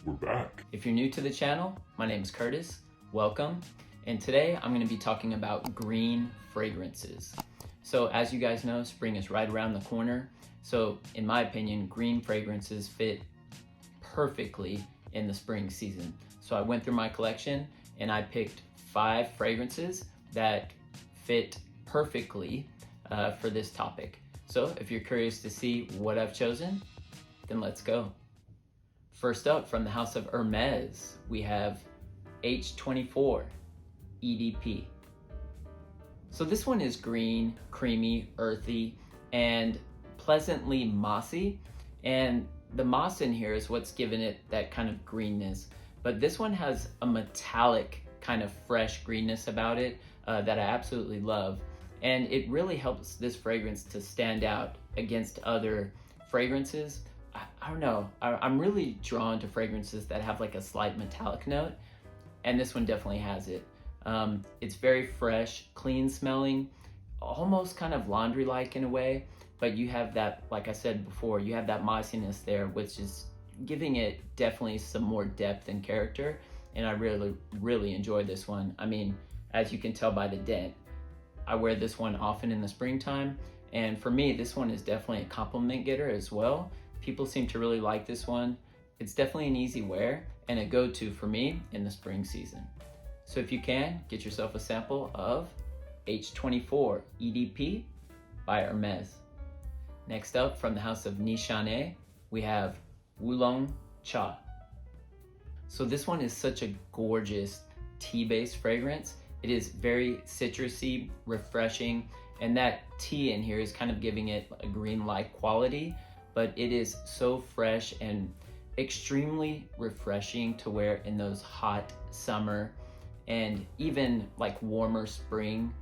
we're back. If you're new to the channel, my name is Curtis. Welcome. And today I'm going to be talking about green fragrances. So as you guys know, spring is right around the corner. So in my opinion, green fragrances fit perfectly in the spring season. So I went through my collection and I picked 5 fragrances that fit perfectly for this topic. So if you're curious to see what I've chosen, then let's go. First up, from the house of Hermes, we have H24 EDP. So this one is green, creamy, earthy, and pleasantly mossy. And the moss in here is what's given it that kind of greenness. But this one has a metallic kind of fresh greenness about it that I absolutely love. And it really helps this fragrance to stand out against other fragrances. I don't know, I'm really drawn to fragrances that have like a slight metallic note, and this one definitely has it. It's very fresh, clean smelling, almost kind of laundry-like in a way, but you have that, like I said before, you have that mossiness there, which is giving it definitely some more depth and character, and I really enjoy this one. I mean, as you can tell by the dent, I wear this one often in the springtime, and for me, this one is definitely a compliment getter as well. People seem to really like this one. It's definitely an easy wear and a go-to for me in the spring season. So if you can, get yourself a sample of H24 EDP by Hermes. Next up, from the house of Nishane, we have Wulong Cha. So this one is such a gorgeous tea-based fragrance. It is very citrusy, refreshing, and that tea in here is kind of giving it a green-like quality, but it is so fresh and extremely refreshing to wear in those hot summer and even like warmer spring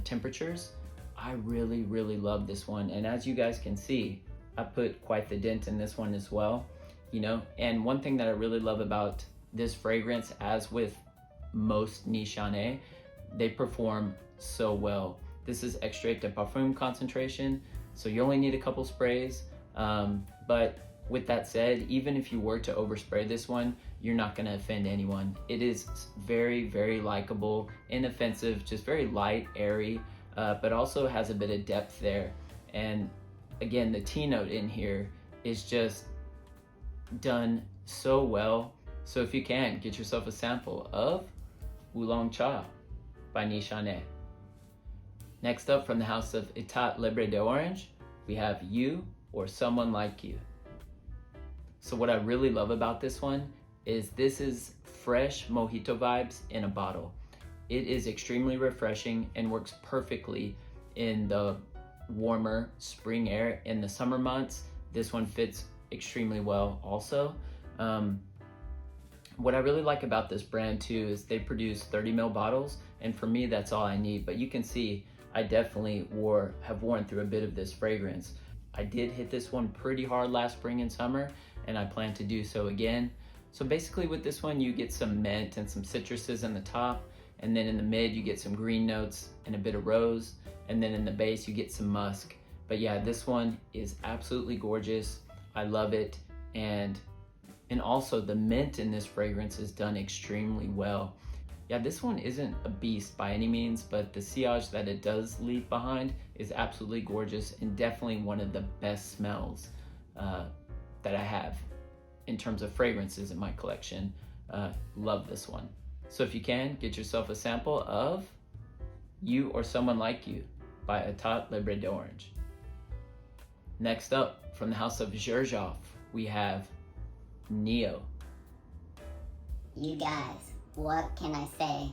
temperatures. I really love this one, and as you guys can see, I put quite the dent in this one as well, you know. And one thing that I really love about this fragrance, as with most Nishane, they perform so well. This is extrait de parfum concentration, so you only need a couple sprays, but with that said, even if you were to overspray this one, you're not going to offend anyone. It is very likable, inoffensive, just very light, airy, but also has a bit of depth there. And again, the tea note in here is just done so well. So if you can, get yourself a sample of Wulong Cha by Nishane. Next up, from the house of Itat Le De Orange, we have You or Someone Like You. So what I really love about this one is this is fresh mojito vibes in a bottle. It is extremely refreshing and works perfectly in the warmer spring air. In the summer months, this one fits extremely well also. What I really like about this brand too is they produce 30 ml bottles, and for me that's all I need. But you can see I definitely have worn through a bit of this fragrance. I did hit this one pretty hard last spring and summer, and I plan to do so again. So basically with this one, you get some mint and some citruses in the top, and then in the mid you get some green notes and a bit of rose, and then in the base you get some musk. But yeah, this one is absolutely gorgeous. I love it, and also the mint in this fragrance is done extremely well. Yeah, this one isn't a beast by any means, but the sillage that it does leave behind is absolutely gorgeous and definitely one of the best smells that I have in terms of fragrances in my collection. Love this one. So if you can, get yourself a sample of You or Someone Like You by Itat Le De Orange. Next up, from the house of Hermes, we have Neo. You guys, what can I say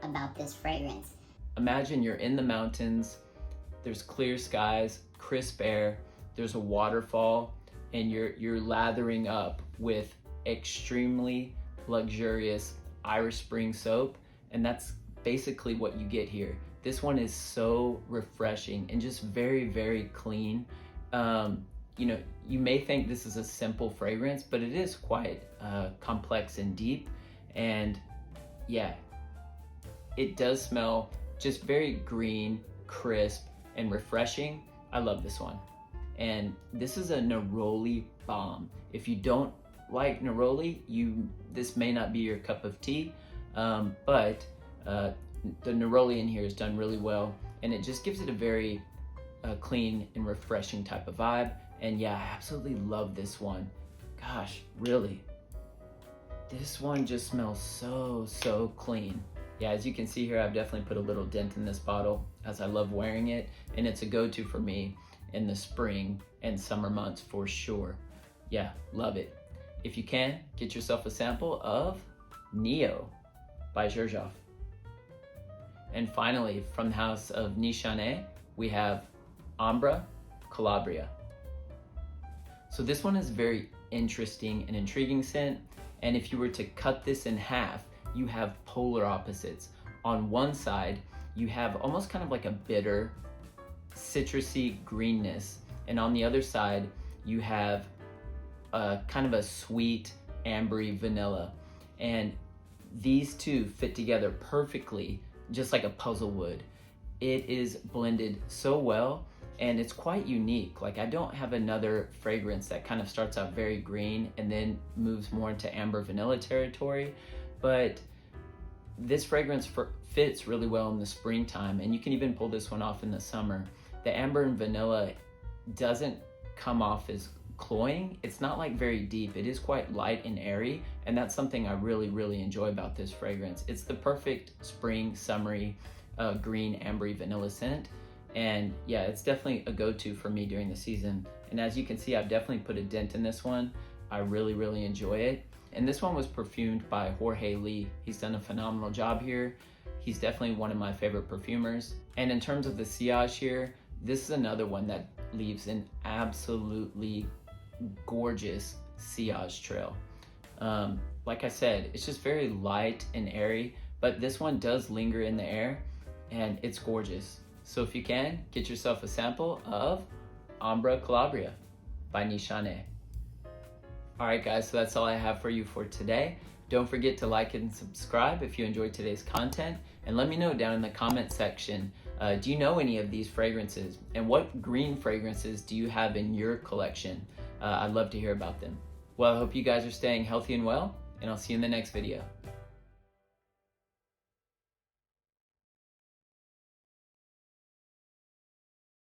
about this fragrance? Imagine you're in the mountains, there's clear skies, crisp air, there's a waterfall, and you're lathering up with extremely luxurious Irish Spring soap, and that's basically what you get here. This one is so refreshing and just very clean. You know, you may think this is a simple fragrance, but it is quite complex and deep, and yeah, it does smell just very green, crisp, and refreshing. I love this one. And this is a neroli bomb. If you don't like neroli, this may not be your cup of tea, but the neroli in here is done really well, and it just gives it a very clean and refreshing type of vibe. And yeah, I absolutely love this one. Gosh, really, this one just smells so clean. Yeah, as you can see here, I've definitely put a little dent in this bottle as I love wearing it, and it's a go-to for me in the spring and summer months for sure. Yeah, love it. If you can, get yourself a sample of Neo by Xerjoff. And finally, from the house of Nishane, we have Omura Calabria. So this one is very interesting and intriguing scent, and if you were to cut this in half, you have polar opposites. On one side, you have almost kind of like a bitter, citrusy greenness, and on the other side, you have kind of a sweet, ambery vanilla. And these two fit together perfectly, just like a puzzle would. It is blended so well, and it's quite unique. Like, I don't have another fragrance that kind of starts out very green and then moves more into amber vanilla territory, but this fragrance fits really well in the springtime, and you can even pull this one off in the summer. The amber and vanilla doesn't come off as cloying. It's not like very deep. It is quite light and airy, and that's something I really enjoy about this fragrance. It's the perfect spring, summery, green, ambery vanilla scent. And yeah, it's definitely a go-to for me during the season. And as you can see, I've definitely put a dent in this one. I really enjoy it. And this one was perfumed by Jorge Lee. He's done a phenomenal job here. He's definitely one of my favorite perfumers. And in terms of the sillage here, this is another one that leaves an absolutely gorgeous sillage trail. Like I said, it's just very light and airy, but this one does linger in the air, and it's gorgeous. So if you can, get yourself a sample of Omura Calabria by Nishane. All right, guys, so that's all I have for you for today. Don't forget to like and subscribe if you enjoyed today's content, and let me know down in the comment section, do you know any of these fragrances, and what green fragrances do you have in your collection? I'd love to hear about them. Well, I hope you guys are staying healthy and well, and I'll see you in the next video.